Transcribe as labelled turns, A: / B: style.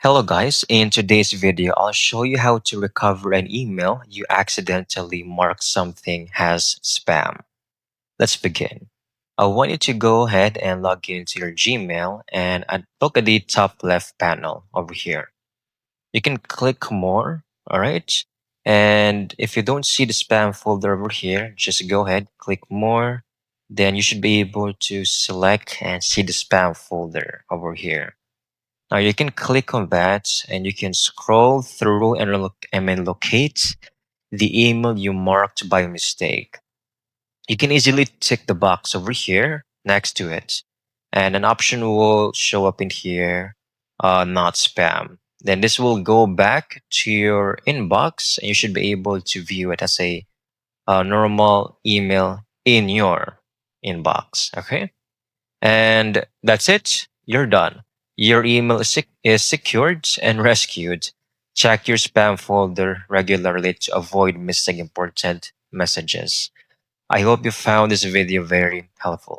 A: Hello guys, in today's video, I'll show you how to recover an email you accidentally marked something as spam. Let's begin. I want you to go ahead and log into your Gmail and look at the top left panel over here. You can click more, alright? And if you don't see the spam folder over here, just go ahead, click more. Then you should be able to select and see the spam folder over here. Now you can click on that and you can scroll through and locate the email you marked by mistake. You can easily tick the box over here next to it, and an option will show up in here, not spam. Then this will go back to your inbox and you should be able to view it as a normal email in your inbox. Okay. And that's it. You're done. Your email is secured and rescued. Check your spam folder regularly to avoid missing important messages. I hope you found this video very helpful.